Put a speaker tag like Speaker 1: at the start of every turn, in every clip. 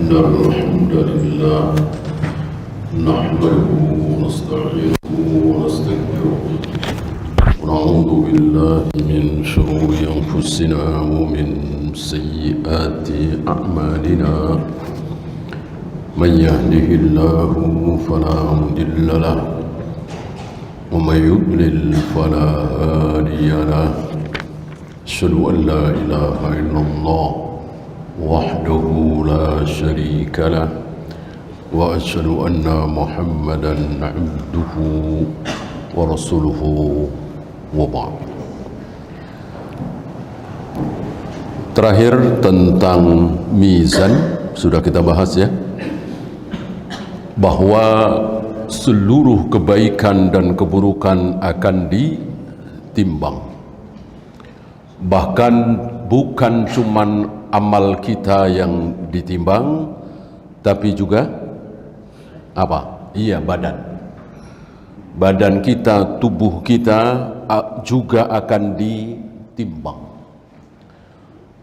Speaker 1: إن الحمد لله نحمده ونستعينه ونستغفره ونعوذ بالله من شرور أنفسنا ومن سيئات أعمالنا من يهده الله فلا مضل له ومن يضلل فلا هادي له أشهد أن لا إله إلا الله وحده لا شريك له وأشهد أن محمدا عبده ورسوله وبعد. Terakhir tentang mizan sudah kita bahas ya, bahwa seluruh kebaikan dan keburukan akan ditimbang. Bahkan bukan cuman amal kita yang ditimbang, tapi juga apa? Iya, badan kita, tubuh kita juga akan ditimbang.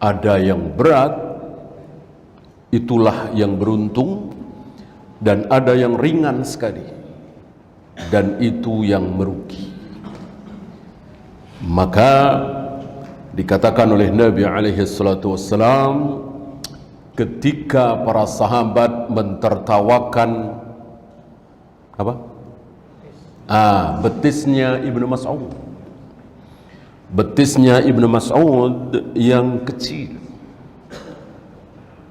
Speaker 1: Ada yang berat, itulah yang beruntung, dan ada yang ringan sekali, dan itu yang merugi. Maka dikatakan oleh Nabi alaihi salatu wassalam ketika para sahabat mentertawakan apa? Betisnya Ibnu Mas'ud. Betisnya Ibnu Mas'ud yang kecil.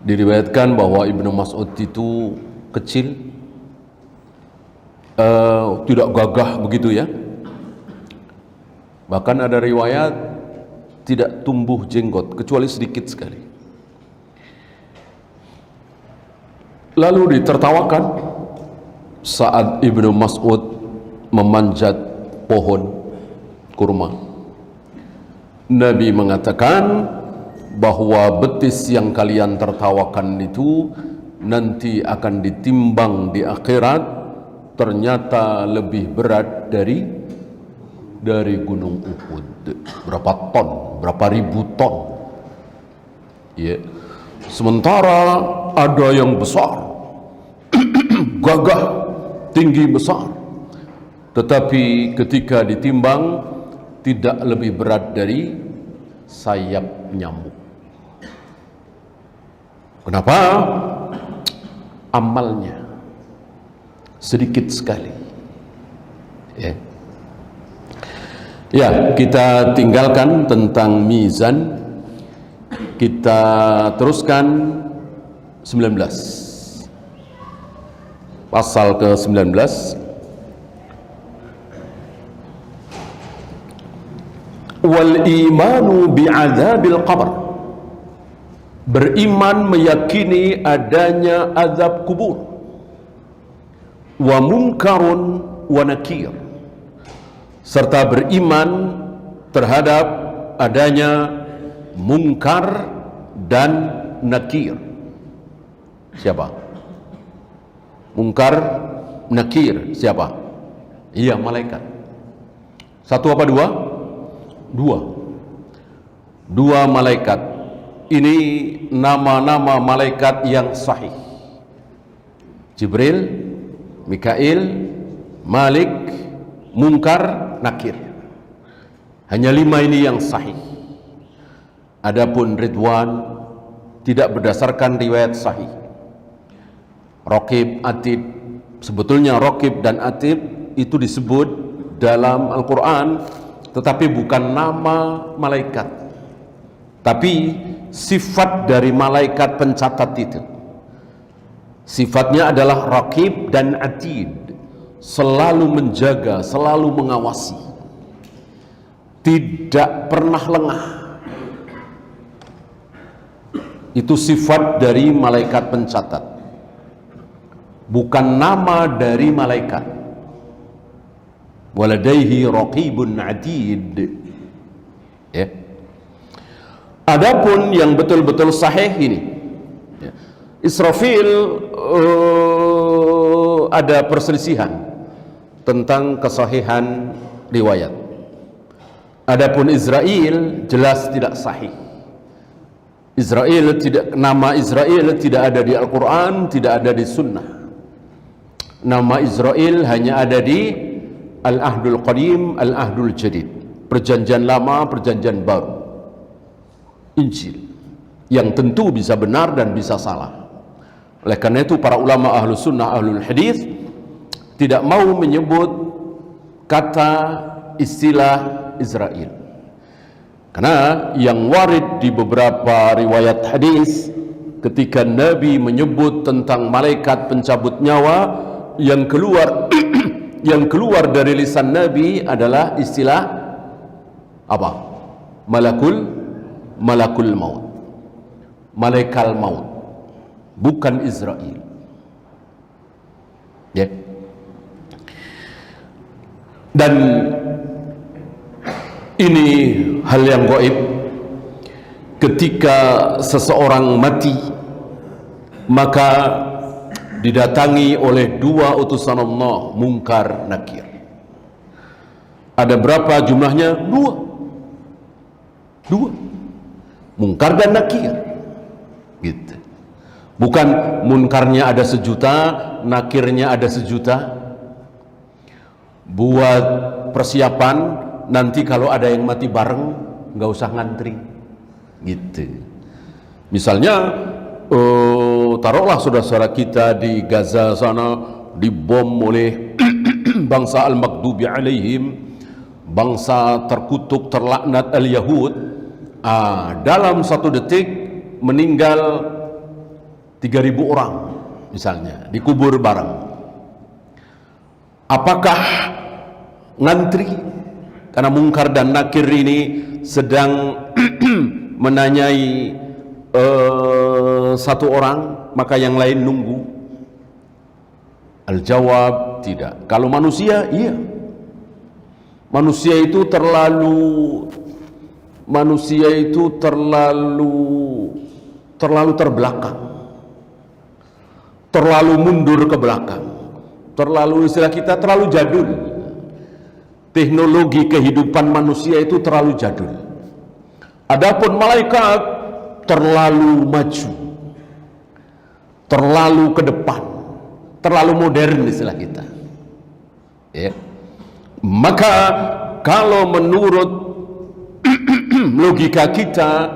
Speaker 1: Diriwayatkan bahwa Ibnu Mas'ud itu kecil, tidak gagah begitu ya. Bahkan ada riwayat tidak tumbuh jenggot kecuali sedikit sekali. Lalu ditertawakan saat Ibnu Mas'ud memanjat pohon kurma. Nabi mengatakan bahwa betis yang kalian tertawakan itu nanti akan ditimbang di akhirat, ternyata lebih berat dari gunung Uhud. Berapa ton, berapa ribu ton ya. Sementara ada yang besar gagah, tinggi, besar, tetapi ketika ditimbang tidak lebih berat dari sayap nyamuk. Kenapa? Amalnya sedikit sekali ya. Ya, kita tinggalkan tentang mizan. Kita teruskan 19. Pasal ke-19. Wal imanu bi'adzabil qabr. Beriman meyakini adanya azab kubur. Wa munkarun wa nakir. Serta beriman terhadap adanya mungkar dan nakir. Siapa? Mungkar, nakir siapa? Iya, malaikat. Satu apa dua? Dua malaikat. Ini nama-nama malaikat yang sahih. Jibril, Mikail, Malik, Munkar, Nakir. Hanya 5 ini yang sahih. Adapun Ridwan tidak berdasarkan riwayat sahih. Raqib, Atid, sebetulnya Raqib dan Atid itu disebut dalam Al-Quran, tetapi bukan nama malaikat, tapi sifat dari malaikat pencatat itu. Sifatnya adalah Raqib dan Atid, selalu menjaga, selalu mengawasi, tidak pernah lengah. Itu sifat dari malaikat pencatat, bukan nama dari malaikat. Waladaihi raqibun atid ya. Adapun yang betul-betul sahih ini ya. Israfil ada perselisihan tentang kesahihan riwayat. Adapun Israel jelas tidak sahih. Israel tidak, nama Israel tidak ada di Al-Quran, tidak ada di Sunnah. Nama Israel hanya ada di Al-Ahdul Qadim, Al-Ahdul Jadid, perjanjian lama, perjanjian baru, Injil, yang tentu bisa benar dan bisa salah. Oleh karena itu para ulama Ahlus Sunnah, Ahlul Hadis tidak mau menyebut kata istilah Israel. Karena yang warid di beberapa riwayat hadis, ketika Nabi menyebut tentang malaikat pencabut nyawa yang keluar yang keluar dari lisan Nabi adalah istilah apa? Malakul maut, malaikat maut, bukan Israel. Ya. Dan ini hal yang gaib. Ketika seseorang mati, maka didatangi oleh dua utusan Allah, Munkar Nakir. Ada berapa jumlahnya? Dua. Munkar dan Nakir. Gitu. Bukan munkarnya ada 1 juta, nakirnya ada 1 juta. Buat persiapan nanti kalau ada yang mati bareng, nggak usah ngantri, gitu. Misalnya, taruhlah saudara-saudara kita di Gaza sana dibom oleh bangsa al-Maghdubi alaihim, bangsa terkutuk, terlaknat al-Yahud. Dalam 1 detik meninggal 3.000 orang, misalnya, dikubur bareng. Apakah ngantri? Karena Munkar dan Nakir ini sedang menanyai satu orang, maka yang lain nunggu. Al-jawab tidak. Kalau manusia, iya. Manusia itu terlalu terbelakang, terlalu mundur ke belakang, terlalu, istilah kita, terlalu jadul. Teknologi kehidupan manusia itu terlalu jadul. Adapun malaikat terlalu maju, terlalu ke depan, terlalu modern, istilah kita. Ya. Maka kalau menurut logika kita,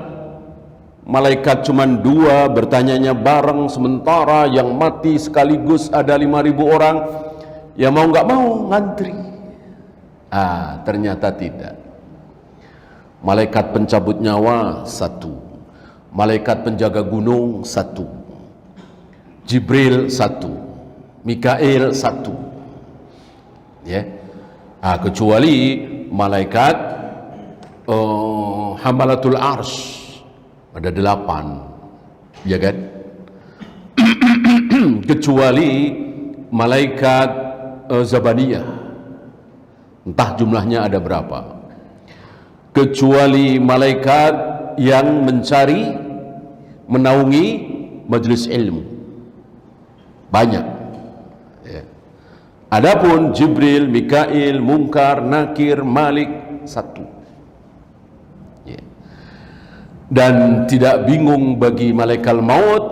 Speaker 1: malaikat cuma 2, bertanyanya bareng, sementara yang mati sekaligus ada 5.000 orang. Ya mau nggak mau ngantri. Ternyata tidak. Malaikat pencabut nyawa 1, malaikat penjaga gunung 1, Jibril 1, Mikail 1. Ya. Kecuali malaikat Hamalatul Arsh ada 8, ya kan? Kecuali malaikat Zabaniyah, entah jumlahnya ada berapa. Kecuali malaikat yang menaungi majelis ilmu, banyak. Ya. Adapun Jibril, Mikail, Munkar, Nakir, Malik 1. Ya. Dan tidak bingung bagi malaikat maut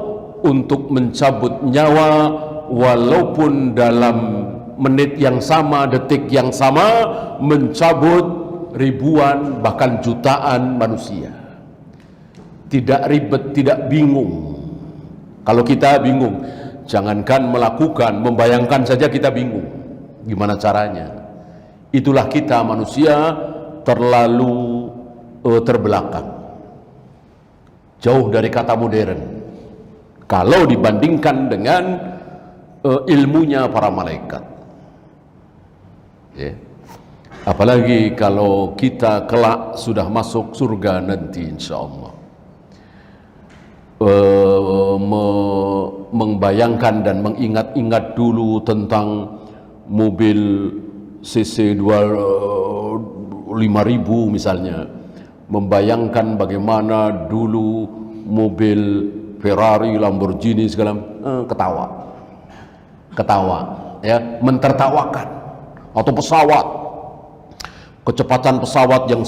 Speaker 1: untuk mencabut nyawa, walaupun dalam menit yang sama, detik yang sama, mencabut ribuan bahkan jutaan manusia. Tidak ribet, tidak bingung. Kalau kita bingung, jangankan melakukan, membayangkan saja kita bingung gimana caranya. Itulah kita manusia, terlalu terbelakang, jauh dari kata modern kalau dibandingkan dengan ilmunya para malaikat. Ya. Apalagi kalau kita kelak sudah masuk surga nanti, insya Allah, membayangkan dan mengingat-ingat dulu tentang mobil CC 5.000 misalnya, membayangkan bagaimana dulu mobil Ferrari, Lamborghini segala, ketawa, ya, mentertawakan. Atau pesawat, kecepatan pesawat yang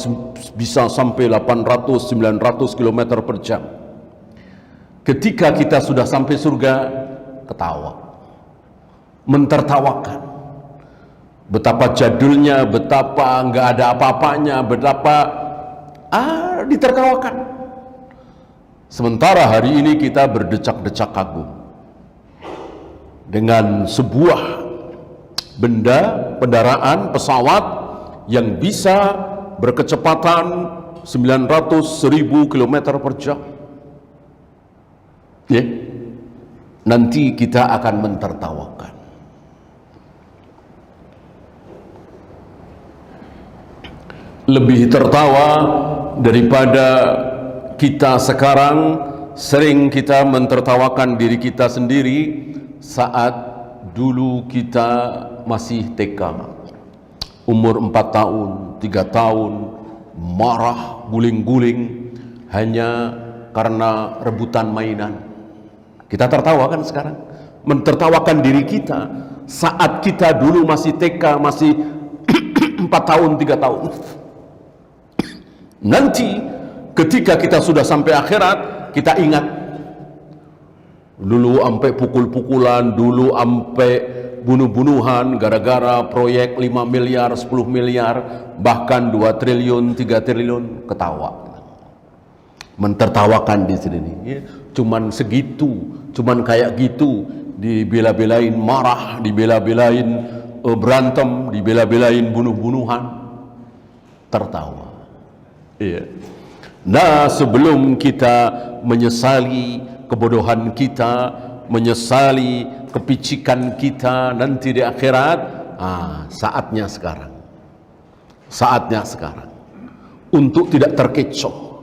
Speaker 1: bisa sampai 800-900 km per jam, Ketika kita sudah sampai surga, ketawa, mentertawakan. Betapa jadulnya, betapa nggak ada apa-apanya, betapa ditertawakan. Sementara hari ini kita berdecak-decak kagum dengan sebuah benda, kendaraan, pesawat yang bisa berkecepatan 900.000 km per jam. Ya, nanti kita akan mentertawakan. Lebih tertawa daripada kita sekarang sering kita mentertawakan diri kita sendiri saat dulu kita masih TK, umur 4 tahun, 3 tahun, marah, guling-guling hanya karena rebutan mainan. Kita tertawa kan sekarang, mentertawakan diri kita saat kita dulu masih TK, masih 4 tahun, 3 tahun. Nanti ketika kita sudah sampai akhirat, kita ingat dulu sampai pukul-pukulan, dulu sampai bunuh-bunuhan gara-gara proyek 5 miliar, 10 miliar, bahkan 2 triliun, 3 triliun, ketawa. Mentertawakan di sini. Ya, cuman segitu, cuman kayak gitu, dibela-belain marah, dibela-belain berantem, dibela-belain bunuh-bunuhan, tertawa. Iya. Nah, sebelum kita menyesali kebodohan kita, menyesali kepicikan kita nanti di akhirat, saatnya sekarang. Saatnya sekarang untuk tidak terkecoh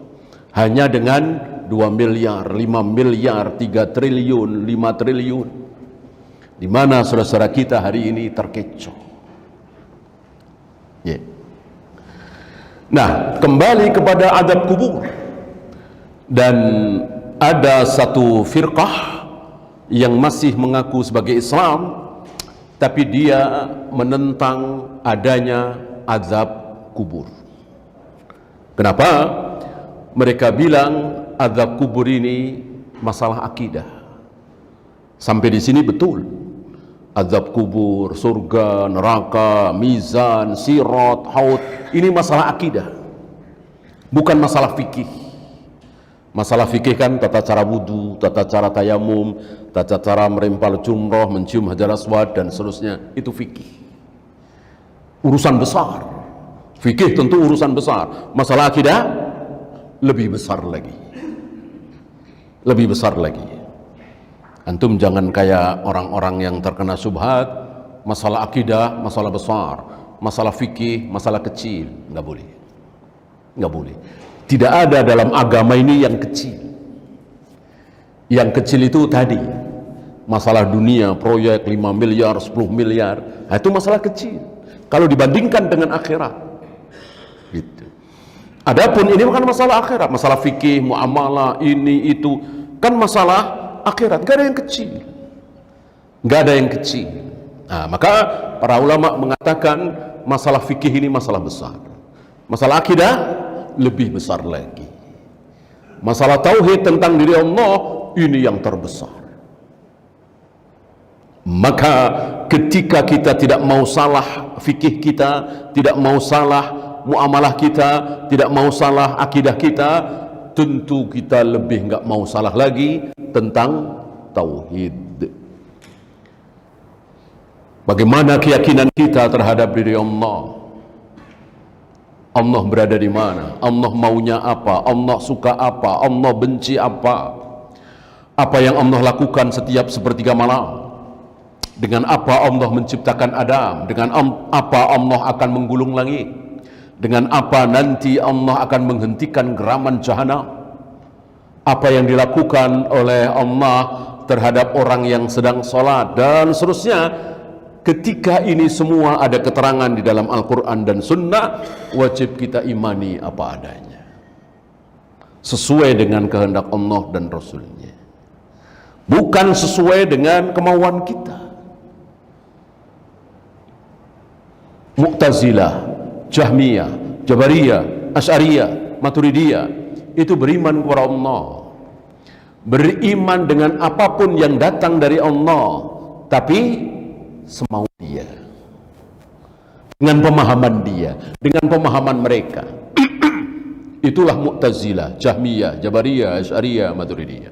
Speaker 1: hanya dengan 2 miliar, 5 miliar, 3 triliun, 5 triliun. Di mana saudara-saudara kita hari ini terkecoh. Yeah. Nah, kembali kepada azab kubur. Dan ada satu firqah yang masih mengaku sebagai Islam, tapi dia menentang adanya azab kubur. Kenapa? Mereka bilang azab kubur ini masalah akidah. Sampai di sini betul. Azab kubur, surga, neraka, mizan, sirat, haud, ini masalah akidah, bukan masalah fikih. Masalah fikih kan tata cara wudu, tata cara tayamum, tata cara merempal jumroh, mencium hajar aswad dan seterusnya, itu fikih. Urusan besar. Fikih tentu urusan besar. Masalah akidah lebih besar lagi. Lebih besar lagi. Antum jangan kayak orang-orang yang terkena syubhat, masalah akidah, masalah besar, masalah fikih, masalah kecil. Nggak boleh. Nggak boleh. Tidak ada dalam agama ini yang kecil. Yang kecil itu tadi, masalah dunia, proyek 5 miliar, 10 miliar, itu masalah kecil. Kalau dibandingkan dengan akhirat. Gitu. Adapun ini bukan masalah akhirat, masalah fikih, muamalah, ini, itu. Kan masalah akhirat, gak ada yang kecil, gak ada yang kecil. Nah, maka para ulama mengatakan masalah fikih ini masalah besar, masalah akidah lebih besar lagi, masalah tauhid tentang diri Allah ini yang terbesar. Maka ketika kita tidak mau salah fikih kita, tidak mau salah muamalah kita, tidak mau salah akidah kita, tentu kita lebih nggak mau salah lagi tentang tauhid. Bagaimana keyakinan kita terhadap diri Allah? Allah berada di mana? Allah maunya apa? Allah suka apa? Allah benci apa? Apa yang Allah lakukan setiap sepertiga malam? Dengan apa Allah menciptakan Adam? Dengan apa Allah akan menggulung langit? Dengan apa nanti Allah akan menghentikan geraman jahanam? Apa yang dilakukan oleh Allah terhadap orang yang sedang sholat dan seterusnya. Ketika ini semua ada keterangan di dalam Al-Quran dan Sunnah, wajib kita imani apa adanya, sesuai dengan kehendak Allah dan Rasulnya, bukan sesuai dengan kemauan kita. Mu'tazilah, Jahmiyah, Jabariyah, Asy'ariyah, Maturidiyah itu beriman kepada Allah, beriman dengan apapun yang datang dari Allah, tapi semau dia, dengan pemahaman dia, dengan pemahaman mereka. Itulah Mu'tazilah, Jahmiyah, Jabariyah, Asy'ariyah, Maturidiyah.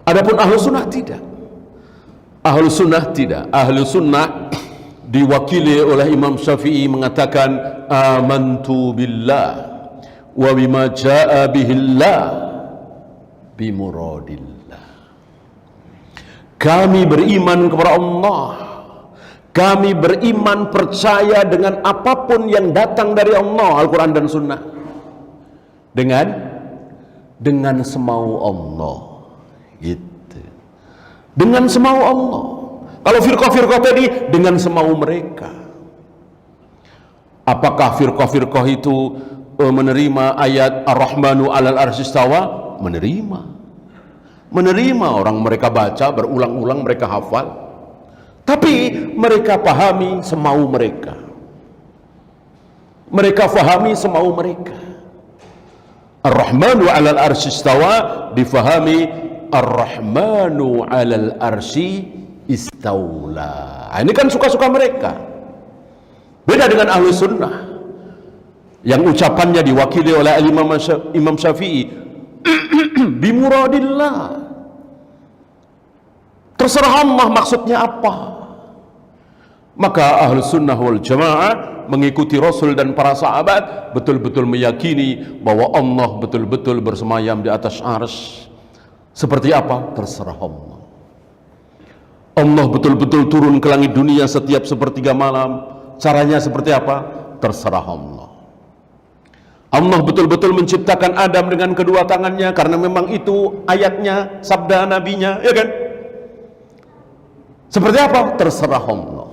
Speaker 1: Adapun Ahlus Sunnah tidak. Ahlus Sunnah tidak. Ahlus Sunnah diwakili oleh Imam Syafi'i mengatakan, amantu billah wa bima jaa bihillah bimuradillah. Kami beriman kepada Allah. Kami beriman percaya dengan apapun yang datang dari Allah, Al-Quran dan Sunnah, dengan semau Allah, gitu. Dengan semau Allah. Kalau firqah-firqah tadi dengan semau mereka. Apakah firqah-firqah itu menerima ayat Ar-Rahmanu 'alal arsy istawa? Menerima orang mereka baca berulang-ulang, mereka hafal. Tapi mereka pahami semau mereka. Mereka fahami semau mereka. Ar-Rahmanu 'alal arsy istawa difahami Ar-Rahmanu 'alal arsy istaula. Ini kan suka-suka mereka. Beda dengan Ahlu Sunnah yang ucapannya diwakili oleh Imam Syafi'i, bimuradillah. Terserah Allah maksudnya apa. Maka Ahlus Sunnah wal Jamaah mengikuti Rasul dan para sahabat, betul-betul meyakini bahwa Allah betul-betul bersemayam di atas arsy. Seperti apa? Terserah Allah. Allah betul-betul turun ke langit dunia setiap sepertiga malam. Caranya seperti apa? Terserah Allah. Allah betul-betul menciptakan Adam dengan kedua tangannya, karena memang itu ayatnya, sabda nabinya, ya kan? Seperti apa? Terserah Allah.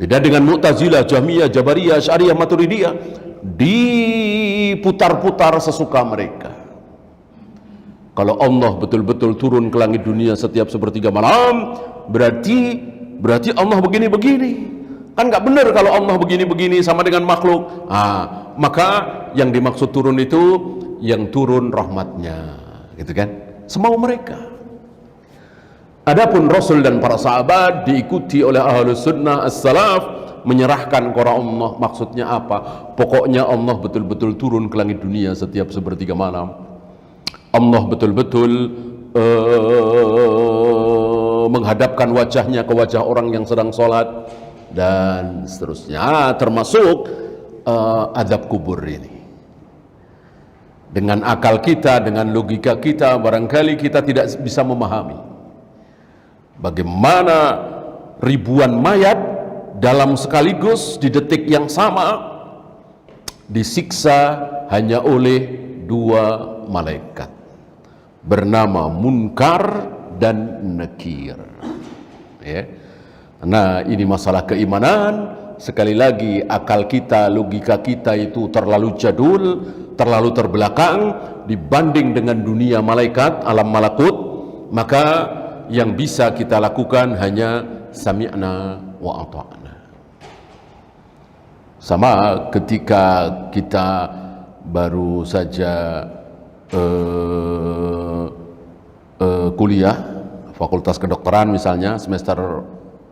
Speaker 1: Beda dengan Mu'tazilah, Jahmiyah, Jabariyah, Asy'ariyah, Maturidiyah, diputar-putar sesuka mereka. Kalau Allah betul-betul turun ke langit dunia setiap sepertiga malam, berarti Allah begini-begini. Kan nggak benar kalau Allah begini-begini sama dengan makhluk. Maka yang dimaksud turun itu yang turun rahmatnya, gitu kan? Semau mereka. Adapun Rasul dan para sahabat diikuti oleh Ahlus Sunnah as-salaf, menyerahkan kepada Allah maksudnya apa. Pokoknya Allah betul-betul turun ke langit dunia setiap sepertiga malam. Allah betul-betul menghadapkan wajahnya ke wajah orang yang sedang sholat, dan seterusnya, termasuk azab kubur ini. Dengan akal kita, dengan logika kita, barangkali kita tidak bisa memahami bagaimana ribuan mayat dalam sekaligus di detik yang sama disiksa hanya oleh dua malaikat bernama Munkar dan Nakir, ya. Nah, ini masalah keimanan. Sekali lagi, akal kita, logika kita itu terlalu jadul, terlalu terbelakang dibanding dengan dunia malaikat, alam malakut. Maka yang bisa kita lakukan hanya sami'na wa ata'na. Sama ketika kita baru saja kuliah fakultas kedokteran misalnya semester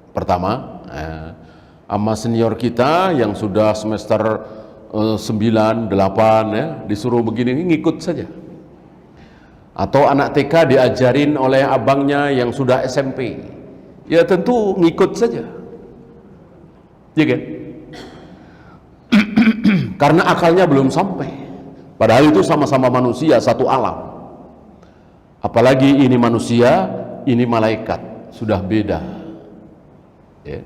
Speaker 1: pertama, sama senior kita yang sudah semester 9, 8 ya, disuruh begini, ngikut saja. Atau anak TK diajarin oleh abangnya yang sudah SMP, ya tentu ngikut saja, ya kan? Karena akalnya belum sampai. Padahal itu sama-sama manusia, satu alam. Apalagi ini manusia, ini malaikat, sudah beda, ya.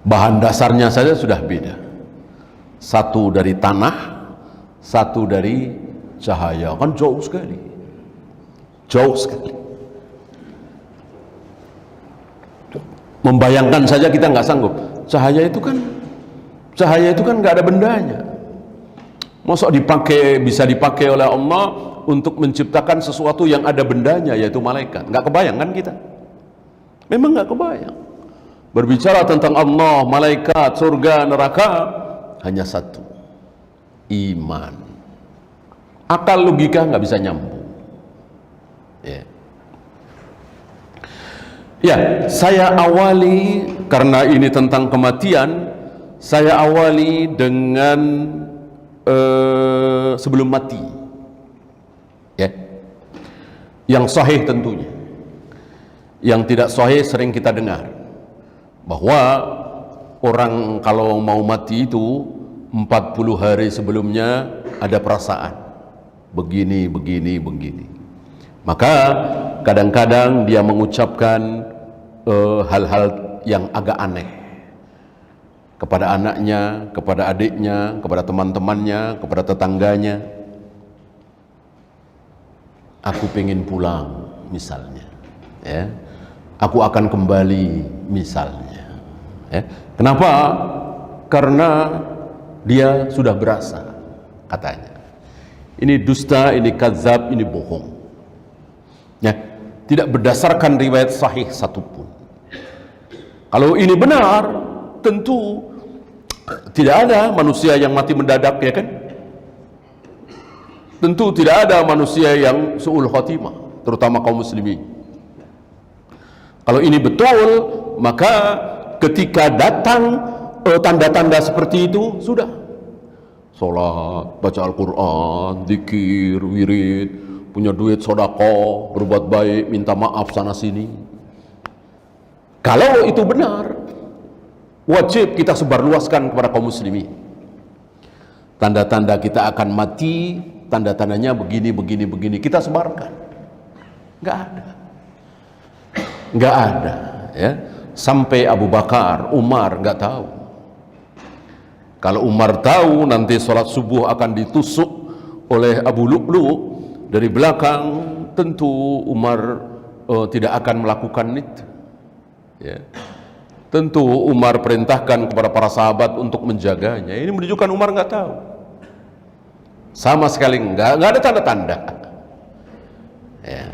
Speaker 1: Bahan dasarnya saja sudah beda. Satu dari tanah, satu dari cahaya, kan jauh sekali, jauh sekali. Membayangkan saja kita nggak sanggup. Cahaya itu kan nggak ada bendanya. Masa bisa dipakai oleh Allah untuk menciptakan sesuatu yang ada bendanya, yaitu malaikat? Nggak kebayang kan kita? Memang nggak kebayang. Berbicara tentang Allah, malaikat, surga, neraka, hanya satu: iman. Akal logika nggak bisa nyambung. Ya. Ya, saya awali karena ini tentang kematian. Saya awali dengan sebelum mati. Ya. Yang sahih tentunya. Yang tidak sahih sering kita dengar bahwa orang kalau mau mati itu 40 hari sebelumnya ada perasaan begini. Maka kadang-kadang dia mengucapkan hal-hal yang agak aneh kepada anaknya, kepada adiknya, kepada teman-temannya, kepada tetangganya. Aku pengen pulang misalnya, ya. Aku akan kembali misalnya, ya. Kenapa? Karena dia sudah berasa, katanya. Ini dusta, ini kadzab, ini bohong, ya. Tidak berdasarkan riwayat sahih satupun. Kalau ini benar, tentu tidak ada manusia yang mati mendadak, ya kan? Tentu tidak ada manusia yang su'ul khatimah, terutama kaum muslimin. Kalau ini betul, maka ketika datang tanda-tanda seperti itu, sudah. Sholat, baca Al-Quran, zikir, wirid, punya duit sedekah, berbuat baik, minta maaf sana sini. Kalau itu benar, wajib kita sebarluaskan kepada kaum muslimin. Tanda-tanda kita akan mati, tanda-tandanya begini, kita sebarkan. Nggak ada, ya. Sampai Abu Bakar, Umar nggak tahu. Kalau Umar tahu nanti sholat subuh akan ditusuk oleh Abu Lu'lu dari belakang, tentu Umar tidak akan melakukan itu, ya. Tentu Umar perintahkan kepada para sahabat untuk menjaganya. Ini menunjukkan Umar nggak tahu, sama sekali nggak ada tanda-tanda, ya.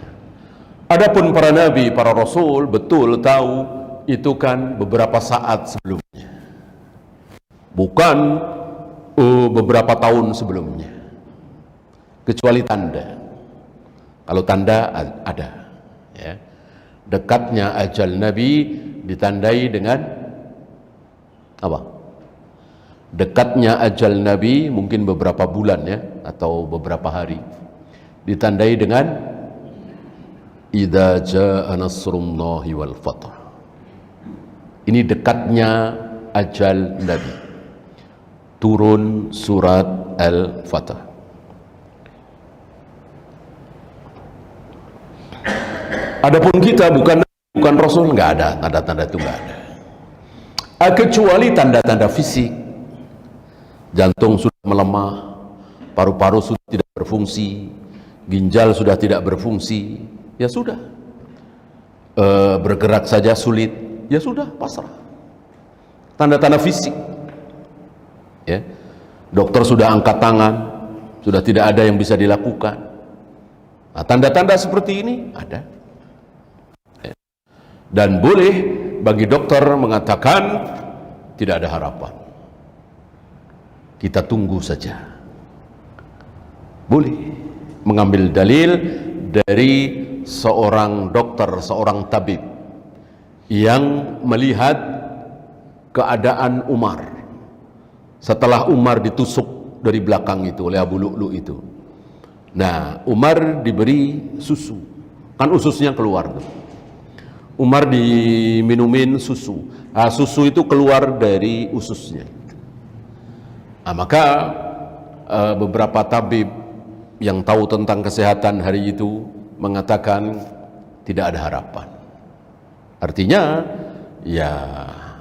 Speaker 1: Adapun para nabi, para rasul betul tahu itu kan beberapa saat sebelumnya, bukan beberapa tahun sebelumnya, kecuali tanda. Kalau tanda ada, ya. Dekatnya ajal Nabi ditandai dengan apa? Dekatnya ajal Nabi mungkin beberapa bulan, ya, atau beberapa hari, ditandai dengan idza jaa nasrullahi wal fath. Ini dekatnya ajal Nabi. Turun surat Al-Fatah. Adapun kita bukan rasul, nggak ada tanda-tanda itu, nggak ada. Kecuali tanda-tanda fisik. Jantung sudah melemah, paru-paru sudah tidak berfungsi, ginjal sudah tidak berfungsi, ya sudah. Bergerak saja sulit, ya sudah, pasrah. Tanda-tanda fisik, ya. Dokter sudah angkat tangan, sudah tidak ada yang bisa dilakukan. Nah, tanda-tanda seperti ini ada, ya. Dan boleh bagi dokter mengatakan tidak ada harapan, kita tunggu saja. Boleh mengambil dalil dari seorang dokter, seorang tabib yang melihat keadaan Umar setelah Umar ditusuk dari belakang itu oleh Abu Lu'lu itu. Nah, Umar diberi susu, kan ususnya keluar tuh. Umar diminumin susu. Susu itu keluar dari ususnya. Maka beberapa tabib yang tahu tentang kesehatan hari itu mengatakan tidak ada harapan. Artinya ya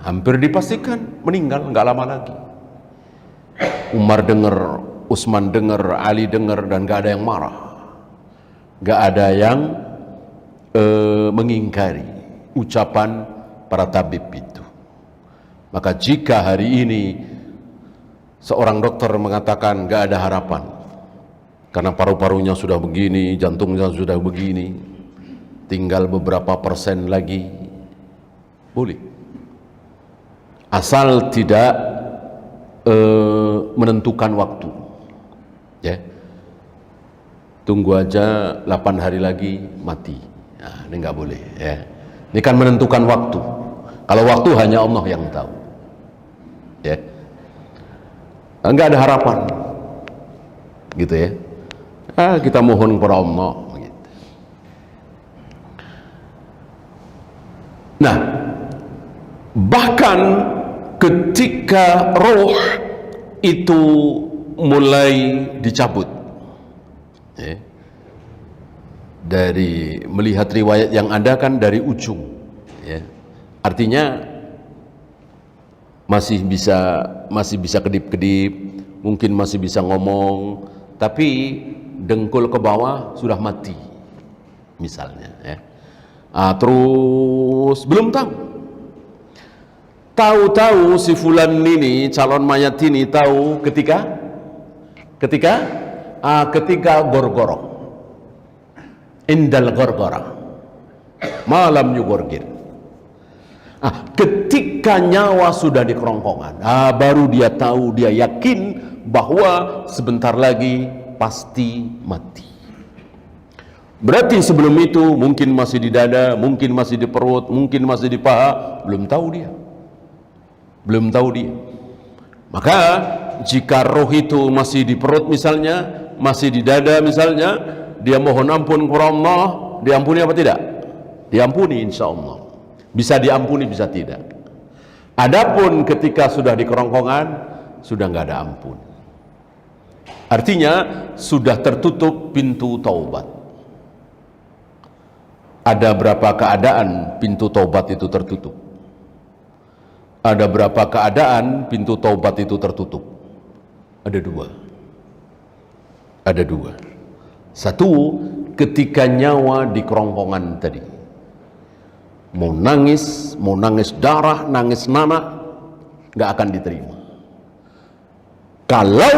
Speaker 1: hampir dipastikan meninggal, nggak lama lagi. Umar dengar, Utsman dengar, Ali dengar, dan nggak ada yang marah, nggak ada yang mengingkari ucapan para tabib itu. Maka jika hari ini seorang dokter mengatakan nggak ada harapan karena paru-parunya sudah begini, jantungnya sudah begini, tinggal beberapa persen lagi, boleh, asal tidak menentukan waktu, ya. tunggu aja 8 hari lagi mati. Nah, ini nggak boleh ya. Ini kan menentukan waktu. Kalau waktu hanya Allah yang tahu. Ya. Enggak ada harapan. Gitu ya. Kita mohon kepada Allah gitu. Nah, bahkan ketika roh itu mulai dicabut ya, dari melihat riwayat yang ada kan dari ujung ya, artinya masih bisa kedip-kedip, mungkin masih bisa ngomong, tapi dengkul ke bawah sudah mati misalnya ya. Terus belum tahu si fulan ini, calon mayat ini tahu ketika gorgoro, indal gorgora, malam yugorgir. Ketika nyawa sudah di kerongkongan, baru dia tahu, dia yakin bahwa sebentar lagi pasti mati. Berarti sebelum itu mungkin masih di dada, mungkin masih di perut, mungkin masih di paha, belum tahu dia. Maka jika roh itu masih di perut misalnya, masih di dada misalnya, dia mohon ampun kepada Allah, diampuni apa tidak? Diampuni insya Allah. Bisa diampuni, bisa tidak. Adapun ketika sudah di kerongkongan, sudah nggak ada ampun. Artinya sudah tertutup pintu taubat. Ada berapa keadaan pintu taubat itu tertutup? Ada berapa keadaan pintu taubat itu tertutup? Ada dua. Satu, ketika nyawa di kerongkongan tadi, mau nangis darah, nangis nanah, nggak akan diterima. Kalau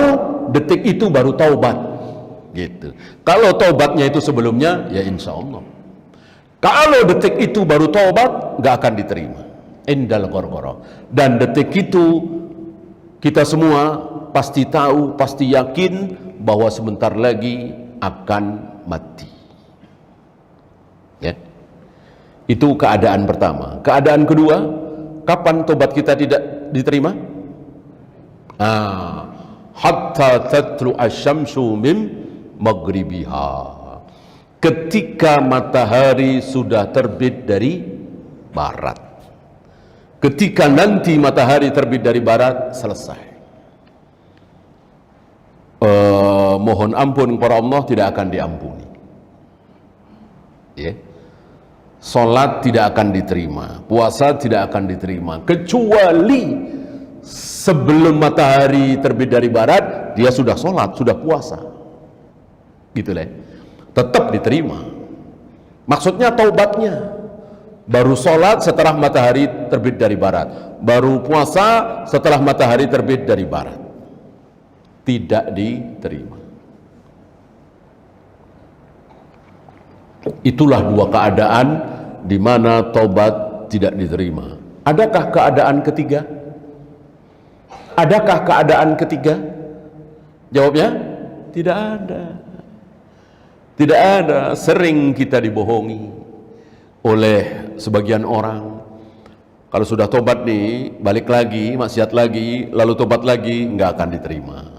Speaker 1: detik itu baru taubat, gitu. Kalau taubatnya itu sebelumnya, ya insya Allah. Kalau detik itu baru taubat, nggak akan diterima. Indal gorgoro. Dan detik itu kita semua pasti tahu, pasti yakin bahwa sebentar lagi akan mati. Ya. Itu keadaan pertama. Keadaan kedua, kapan tobat kita tidak diterima? Hatta tatlu asyamsu min maghribiha. Ketika matahari sudah terbit dari barat. Ketika nanti matahari terbit dari barat, selesai. Mohon ampun kepada Allah tidak akan diampuni. Ya. Salat tidak akan diterima, puasa tidak akan diterima, kecuali sebelum matahari terbit dari barat dia sudah salat, sudah puasa. Gitu lah. Tetap diterima. Maksudnya taubatnya. Baru sholat setelah matahari terbit dari barat, baru puasa setelah matahari terbit dari barat, tidak diterima. Itulah dua keadaan di mana taubat tidak diterima. Adakah keadaan ketiga? Adakah keadaan ketiga? Jawabnya tidak ada. Tidak ada. Sering kita dibohongi oleh sebagian orang. Kalau sudah tobat nih, balik lagi, maksiat lagi, lalu tobat lagi, nggak akan diterima.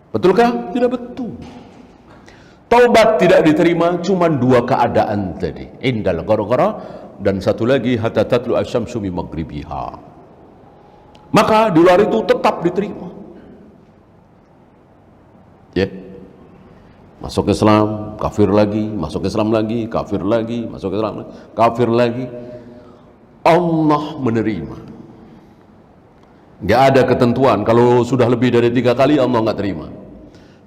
Speaker 1: Betulkah? Tidak betul. Taubat tidak diterima cuma dua keadaan tadi, indal gorgora, dan satu lagi hatta tatlu asyamsu min maghribiha. Maka di luar itu tetap diterima. Ya. Masuk Islam, kafir lagi, masuk Islam lagi, kafir lagi, masuk Islam lagi, kafir lagi. Allah menerima. Nggak ada ketentuan. Kalau sudah lebih dari 3 kali Allah nggak terima.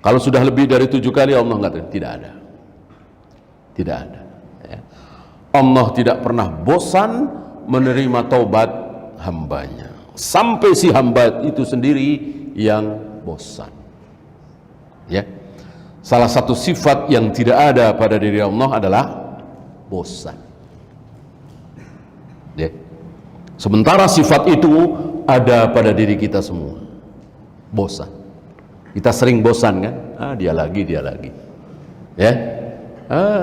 Speaker 1: Kalau sudah lebih dari 7 kali Allah nggak terima. Tidak ada. Tidak ada. Ya. Allah tidak pernah bosan menerima taubat hambanya. Sampai si hamba itu sendiri yang bosan. Ya. Salah satu sifat yang tidak ada pada diri Allah adalah bosan. Ya. Sementara sifat itu ada pada diri kita semua. Bosan. Kita sering bosan kan? Dia lagi. Ya,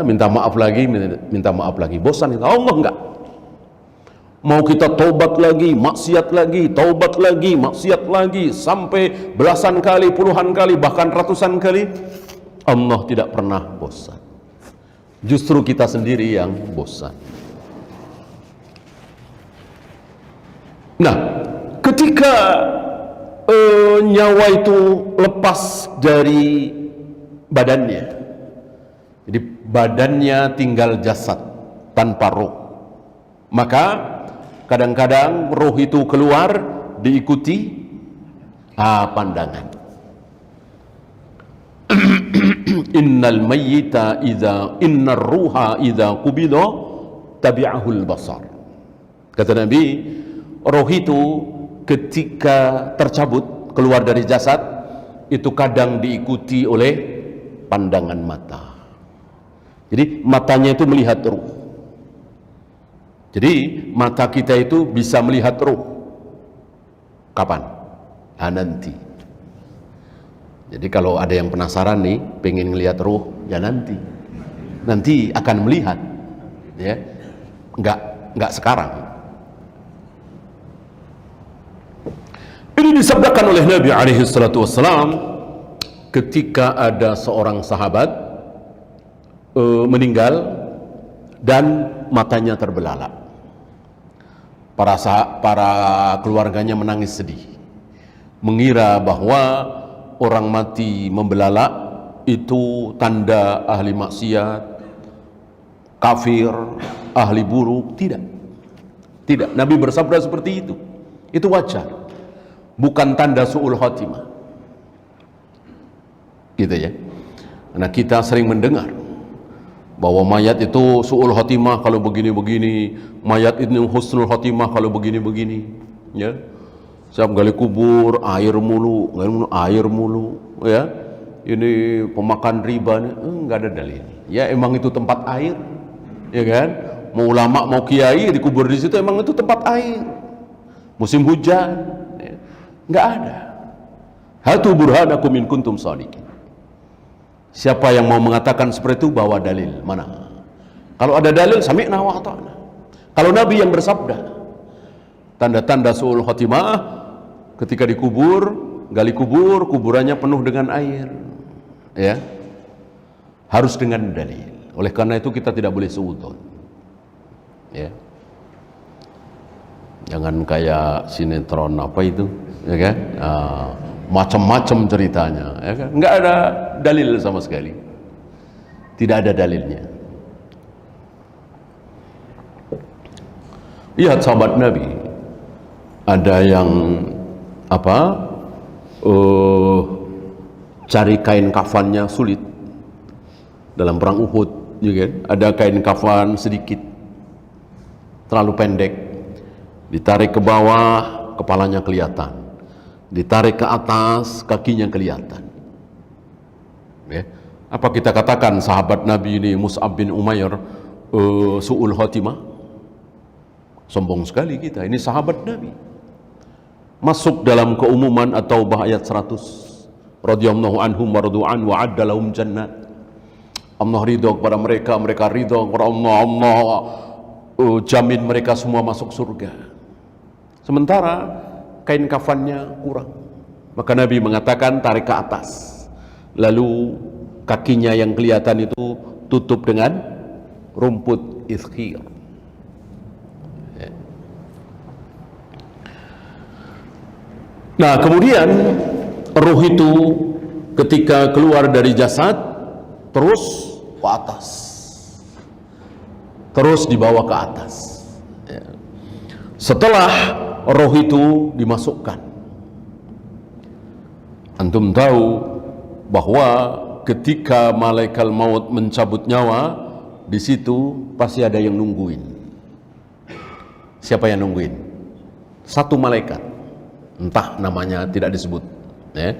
Speaker 1: minta maaf lagi, minta maaf lagi. Bosan itu. Allah enggak. Mau kita taubat lagi, maksiat lagi, taubat lagi, maksiat lagi, sampai belasan kali, puluhan kali, bahkan ratusan kali, Allah tidak pernah bosan. Justru kita sendiri yang bosan. Nah, ketika nyawa itu lepas dari badannya, jadi badannya tinggal jasad tanpa roh, maka kadang-kadang roh itu keluar diikuti pandangan. Innal mayyita innar ruha idza qubida tabi'ahul basar. Kata Nabi, roh itu ketika tercabut keluar dari jasad itu kadang diikuti oleh pandangan mata. Jadi matanya itu melihat roh. Jadi mata kita itu bisa melihat roh. Kapan? Nanti. Jadi kalau ada yang penasaran nih, pengen ngelihat roh, ya nanti. Nanti akan melihat. Ya. Enggak sekarang. Ini disabdakan oleh Nabi alaihi salatu wassalam ketika ada seorang sahabat meninggal dan matanya terbelalak. Para keluarganya menangis sedih, mengira bahwa orang mati membelalak itu tanda ahli maksiat, kafir, ahli buruk. Tidak. Nabi bersabda seperti itu. Itu wajar, bukan tanda su'ul khotimah. Gitu ya. Karena kita sering mendengar bahwa mayat itu su'ul khotimah kalau begini-begini, mayat itu husnul khotimah kalau begini-begini, ya. Siap gali kubur air mulu, ya. Ini pemakan riba nih, enggak ada dalil. Ya emang itu tempat air, ya kan? Mau ulama mau kiai dikubur di situ, emang itu tempat air. Musim hujan, ya. Enggak ada. Hatu burhanakum in kuntum shadiqin. Siapa yang mau mengatakan seperti itu, bawa dalil. Mana? Kalau ada dalil, sami'na wa ata'na. Kalau Nabi yang bersabda, tanda-tanda su'ul khotimah ketika dikubur, gali kubur, kuburannya penuh dengan air, ya, harus dengan dalil. Oleh karena itu kita tidak boleh suudzon, ya. Jangan kayak sinetron apa itu, ya kan? Macam-macam ceritanya, ya kan? Nggak ada dalil sama sekali, tidak ada dalilnya. Lihat sahabat Nabi, ada yang cari kain kafannya sulit dalam perang Uhud, ya kan? Ada kain kafan sedikit, terlalu pendek, ditarik ke bawah kepalanya kelihatan, ditarik ke atas kakinya kelihatan, ya. Apa kita katakan sahabat Nabi ini Mus'ab bin Umair su'ul khotimah? Sombong sekali kita. Ini sahabat Nabi, masuk dalam keumuman At-Taubah ayat 100, radhiyallahu anhum wa radu'an wa adda lahum jannat. Allah ridho kepada mereka, mereka ridho kepada Allah. Allah jamin mereka semua masuk surga. Sementara kain kafannya kurang, maka Nabi mengatakan tarik ke atas, lalu kakinya yang kelihatan itu tutup dengan rumput izkhir, ya. Nah kemudian ruh itu ketika keluar dari jasad terus ke atas, terus dibawa ke atas, ya. Setelah roh itu dimasukkan, antum tahu bahwa ketika malaikat maut mencabut nyawa, di situ pasti ada yang nungguin. Siapa yang nungguin? Satu malaikat, entah namanya tidak disebut, ya.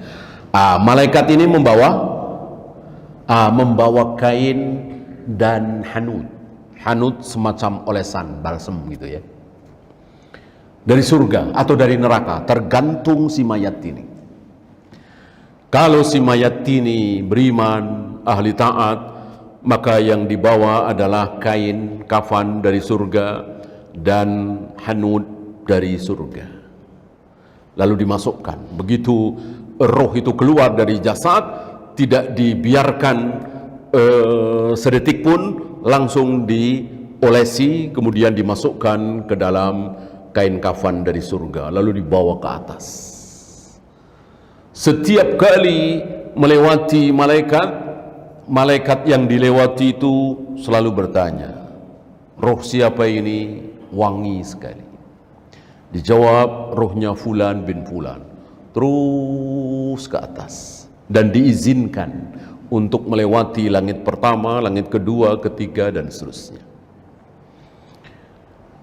Speaker 1: Malaikat ini membawa kain dan hanut semacam olesan balsem gitu, ya, dari surga atau dari neraka, tergantung si mayat ini. Kalau si mayat ini beriman, ahli taat, maka yang dibawa adalah kain kafan dari surga dan hanud dari surga. Lalu dimasukkan. Begitu roh itu keluar dari jasad, tidak dibiarkan sedetik pun, langsung diolesi, kemudian dimasukkan ke dalam kain kafan dari surga, lalu dibawa ke atas. Setiap kali melewati malaikat yang dilewati itu selalu bertanya, roh siapa ini? Wangi sekali. Dijawab, rohnya Fulan bin Fulan. Terus ke atas, dan diizinkan untuk melewati langit pertama, langit kedua, ketiga, dan seterusnya.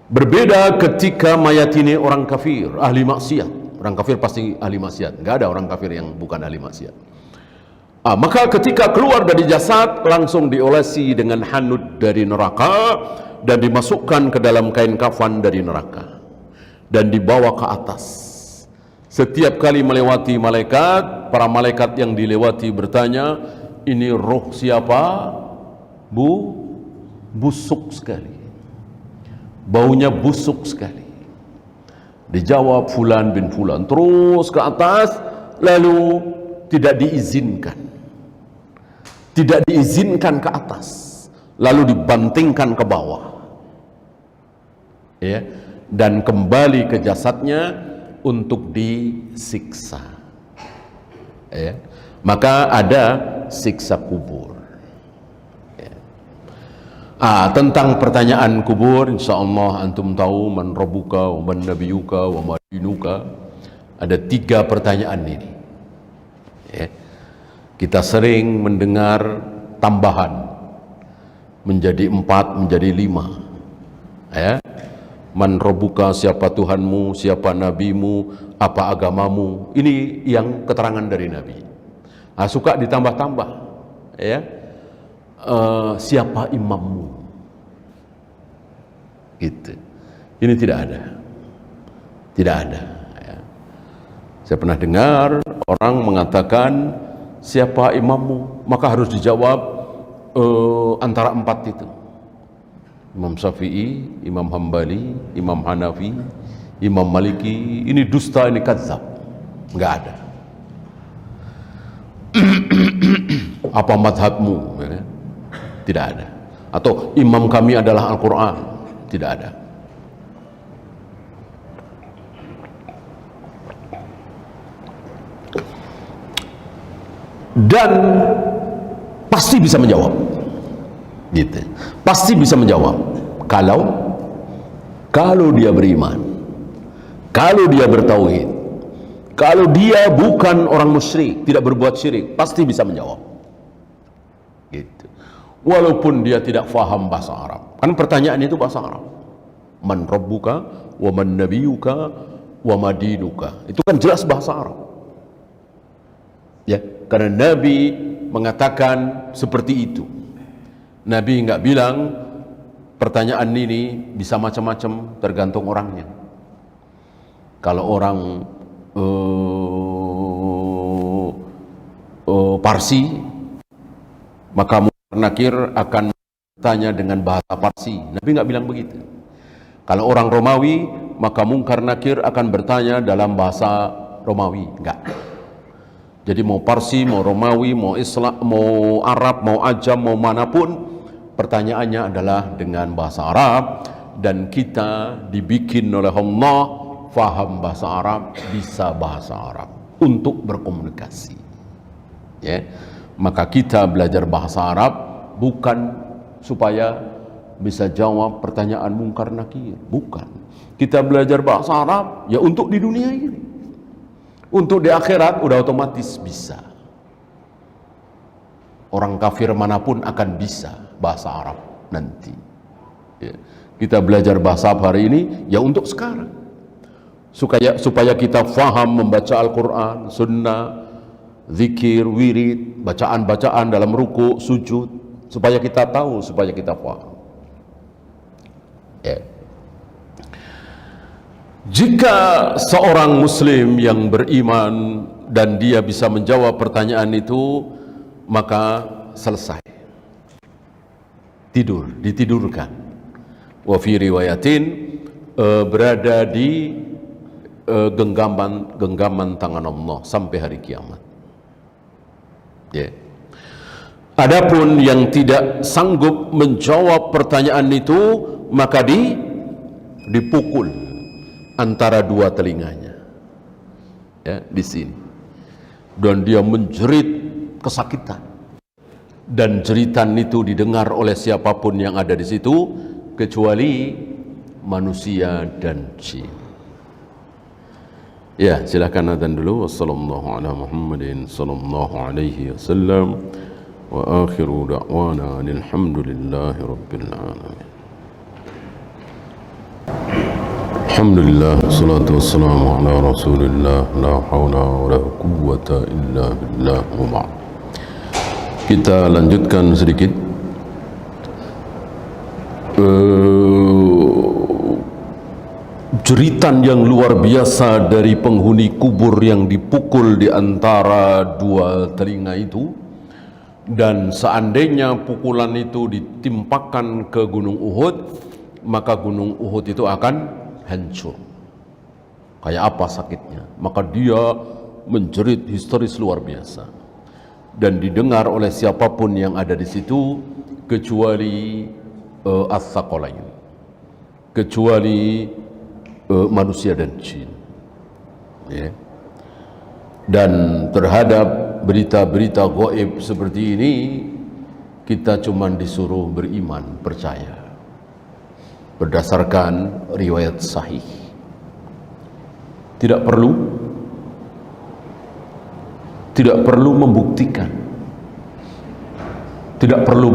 Speaker 1: Berbeda ketika mayat ini orang kafir, ahli maksiat. Orang kafir pasti ahli maksiat, nggak ada orang kafir yang bukan ahli maksiat. Maka ketika keluar dari jasad, langsung diolesi dengan hanud dari neraka dan dimasukkan ke dalam kain kafan dari neraka dan dibawa ke atas. Setiap kali melewati malaikat, para malaikat yang dilewati bertanya, ini roh siapa? Busuk sekali, baunya busuk sekali. Dijawab Fulan bin Fulan. Terus ke atas, lalu tidak diizinkan ke atas, lalu dibantingkan ke bawah, ya, dan kembali ke jasadnya untuk disiksa, ya. Maka ada siksa kubur, ya. Tentang pertanyaan kubur, insyaallah antum tahu, man rabbuka wa man nabiyuka wa ma dinuka. Ada 3 pertanyaan ini, ya. Kita sering mendengar tambahan menjadi 4, menjadi 5, ya. Man rabbuka, siapa Tuhanmu, siapa nabimu, apa agamamu. Ini yang keterangan dari Nabi. Suka ditambah-tambah, ya. Siapa imammu, gitu. Ini tidak ada, ya. Saya pernah dengar orang mengatakan siapa imammu, maka harus dijawab antara 4 itu. Imam Syafi'i, Imam Hambali, Imam Hanafi, Imam Maliki. Ini dusta, ini kadzab, nggak ada. Apa madhabmu, ya? Tidak ada. Atau imam kami adalah Al-Quran, tidak ada. Dan pasti bisa menjawab, gitu. Pasti bisa menjawab kalau dia beriman, kalau dia bertauhid, kalau dia bukan orang musyrik, tidak berbuat syirik, pasti bisa menjawab, gitu. Walaupun dia tidak faham bahasa Arab, kan pertanyaan itu bahasa Arab. Man rabbuka wa man nabiyuka wa ma dinuka, itu kan jelas bahasa Arab, ya. Karena Nabi mengatakan seperti itu. Nabi nggak bilang pertanyaan ini bisa macam-macam, tergantung orangnya. Kalau orang Parsi, maka nakir akan bertanya dengan bahasa Parsi. Nabi nggak bilang begitu. Kalau orang Romawi, maka mungkar nakir akan bertanya dalam bahasa Romawi. Enggak. Jadi mau Parsi, mau Romawi, mau Islam, mau Arab, mau Ajam, mau manapun, pertanyaannya adalah dengan bahasa Arab. Dan kita dibikin oleh Allah faham bahasa Arab, bisa bahasa Arab untuk berkomunikasi, ya. Maka kita belajar bahasa Arab bukan supaya bisa jawab pertanyaan mungkar nakir, bukan. Kita belajar bahasa Arab ya untuk di dunia ini. Untuk di akhirat udah otomatis bisa. Orang kafir manapun akan bisa bahasa Arab nanti, ya. Kita belajar bahasa Arab hari ini ya untuk sekarang, supaya kita faham membaca Al-Quran, sunnah, zikir, wirid, bacaan-bacaan dalam ruku, sujud, supaya kita tahu, supaya kita faham, ya. Jika seorang muslim yang beriman dan dia bisa menjawab pertanyaan itu, maka selesai. ditidurkan. Wa fi riwayatin berada di genggaman tangan Allah sampai hari kiamat. Ya. Adapun yang tidak sanggup menjawab pertanyaan itu, maka dipukul antara dua telinganya. Ya, di sini. Dan dia menjerit kesakitan. Dan jeritan itu didengar oleh siapapun yang ada di situ kecuali manusia dan jin. Ya, silakan adzan dulu. Wassallallahu ala Muhammadin sallallahu alaihi wasallam. Wa akhiru da'wana alhamdulillahi rabbil alamin. Alhamdulillah, salatu wassalamu ala rasulillah, la hawla wa la quwwata illa billah, wa ba'd. Kita lanjutkan sedikit jeritan yang luar biasa dari penghuni kubur yang dipukul di antara dua telinga itu. Dan seandainya pukulan itu ditimpakan ke Gunung Uhud, maka Gunung Uhud itu akan hancur. Kayak apa sakitnya? Maka dia menjerit histeris luar biasa. Dan didengar oleh siapapun yang ada di situ kecuali as-saqalain, kecuali manusia dan jin. Ya. Dan terhadap berita-berita gaib seperti ini, kita cuma disuruh beriman, percaya berdasarkan riwayat sahih. Tidak perlu membuktikan. Tidak perlu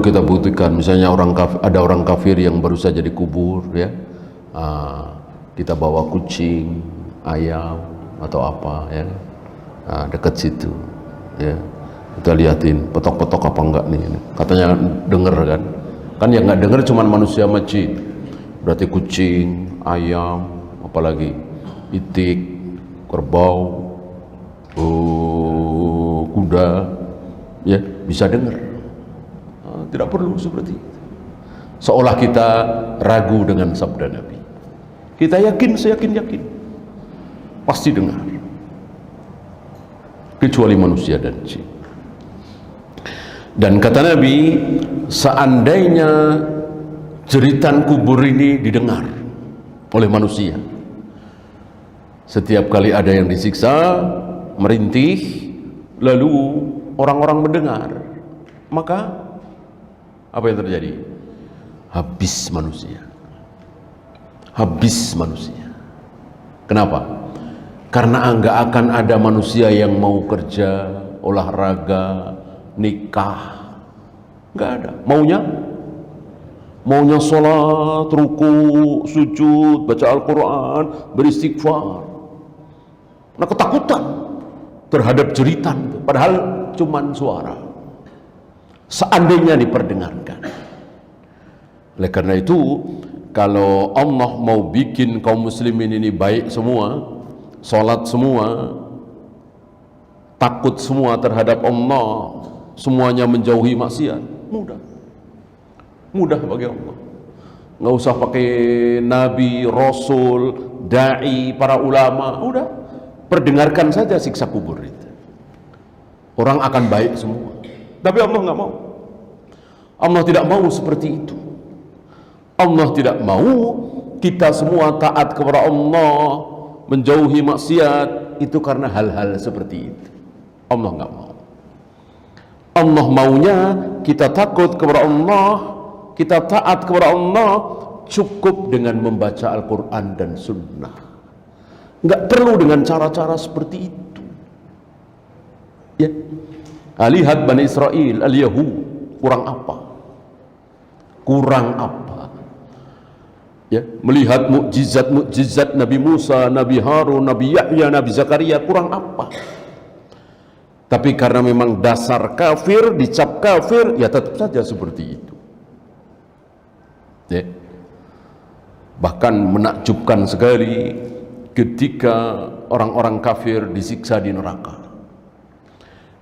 Speaker 1: kita buktikan. Misalnya ada orang kafir yang baru saja dikubur, ya, kita bawa kucing, ayam atau apa, ya, dekat situ, ya, kita liatin petok-petok apa enggak nih. Katanya denger kan yang nggak denger cuman manusia sama jin. Berarti kucing, ayam, apalagi itik, kerbau, kuda, ya, bisa dengar. Tidak perlu seperti itu. Seolah kita ragu dengan sabda Nabi. Kita yakin, seyakin-yakin pasti dengar, kecuali manusia dan jin. Dan kata Nabi, seandainya jeritan kubur ini didengar oleh manusia, setiap kali ada yang disiksa, merintih, lalu orang-orang mendengar, maka apa yang terjadi? Habis manusia. Habis manusia. Kenapa? Karena enggak akan ada manusia yang mau kerja, olahraga, nikah. Enggak ada. Maunya sholat, ruku, sujud, baca Al-Quran, beristighfar. Nah, ketakutan terhadap jeritan, padahal cuman suara. Seandainya diperdengarkan. Oleh karena itu, kalau Allah mau bikin kaum muslimin ini baik semua, sholat semua, takut semua terhadap Allah, semuanya menjauhi maksiat, mudah bagi Allah. Nggak usah pakai nabi, rasul, dai, para ulama, udah perdengarkan saja siksa kubur itu, orang akan baik semua. Tapi Allah nggak mau. Allah tidak mau seperti itu. Allah tidak mau kita semua taat kepada Allah, menjauhi maksiat, itu karena hal-hal seperti itu. Allah nggak mau. Allah maunya kita takut kepada Allah, kita taat kepada Allah, cukup dengan membaca Al-Quran dan Sunnah. Nggak perlu dengan cara-cara seperti itu. Ya, lihat Bani Israel, al-Yahud, kurang apa? Ya, melihat mukjizat Nabi Musa, Nabi Harun, Nabi Yahya, Nabi Zakaria, kurang apa? Tapi karena memang dasar kafir, dicap kafir, ya tetap saja seperti itu. Ya. Bahkan menakjubkan sekali ketika orang-orang kafir disiksa di neraka.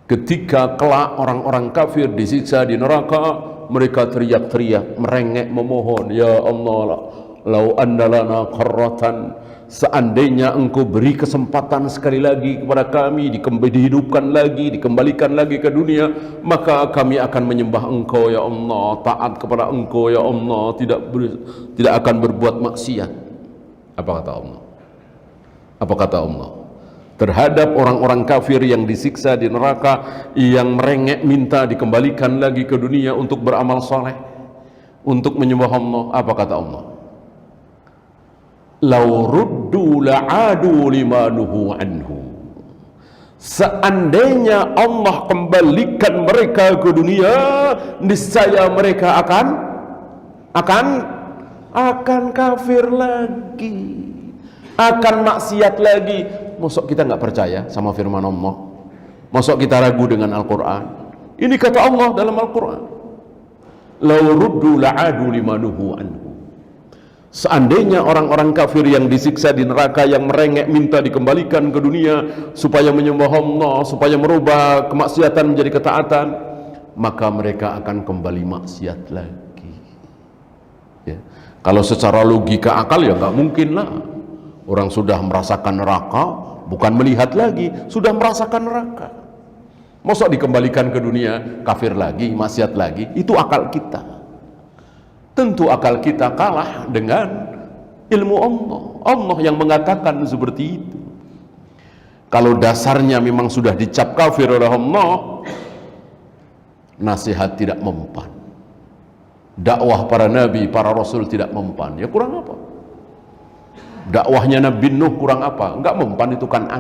Speaker 1: Ketika kelak orang-orang kafir disiksa di neraka, mereka teriak-teriak, merengek, memohon, ya Allah, lau anna lana qarratan, seandainya engkau beri kesempatan sekali lagi kepada kami, dihidupkan lagi, dikembalikan lagi ke dunia, maka kami akan menyembah engkau ya Allah, taat kepada engkau ya Allah, tidak akan berbuat maksiat. Apa kata Allah? Apa kata Allah terhadap orang-orang kafir yang disiksa di neraka, yang merengek minta dikembalikan lagi ke dunia untuk beramal soleh, untuk menyembah Allah? Apa kata Allah? Lau ruddu la'adu lima nuhu anhu. Seandainya Allah kembalikan mereka ke dunia, niscaya mereka akan kafir lagi, akan maksiat lagi. Mosok kita nggak percaya sama firman Allah? Mosok kita ragu dengan Al-Quran? Ini kata Allah dalam Al-Quran, lau ruddu la'adu lima nuhu anhu. Seandainya orang-orang kafir yang disiksa di neraka, yang merengek minta dikembalikan ke dunia supaya menyembah Allah, supaya merubah kemaksiatan menjadi ketaatan, maka mereka akan kembali maksiat lagi. Ya. Kalau secara logika akal ya nggak mungkin lah. Orang sudah merasakan neraka, bukan melihat lagi, sudah merasakan neraka. Masa dikembalikan ke dunia, kafir lagi, maksiat lagi? Itu akal kita. Tentu akal kita kalah dengan ilmu Allah. Allah yang mengatakan seperti itu. Kalau dasarnya memang sudah dicap kafir oleh Allah, nasihat tidak mempan, dakwah para nabi, para rasul tidak mempan. Ya kurang apa? Dakwahnya Nabi Nuh kurang apa? Enggak mempan itu Kan'an.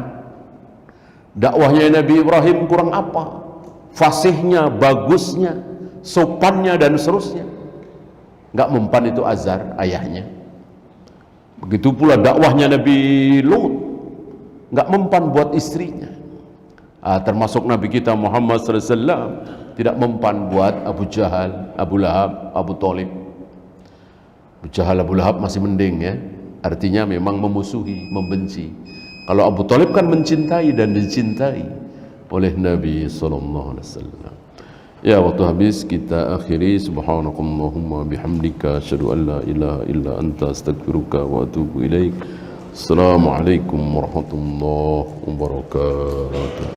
Speaker 1: Dakwahnya Nabi Ibrahim kurang apa? Fasihnya, bagusnya, sopannya dan seterusnya. Enggak mempan itu Azar, ayahnya. Begitu pula dakwahnya Nabi Lut, enggak mempan buat istrinya. Termasuk Nabi kita Muhammad SAW tidak mempan buat Abu Jahal, Abu Lahab, Abu Thalib. Abu Jahal, Abu Lahab masih mending ya. Artinya memang memusuhi, membenci. Kalau Abu Thalib kan mencintai dan dicintai oleh Nabi SAW. Ya, waktu habis, kita akhiri. Subhanakallahumma bihamdika asyhadu an la ilaha illa anta astaghfiruka wa atubu ilaik. Assalamualaikum warahmatullahi wabarakatuh.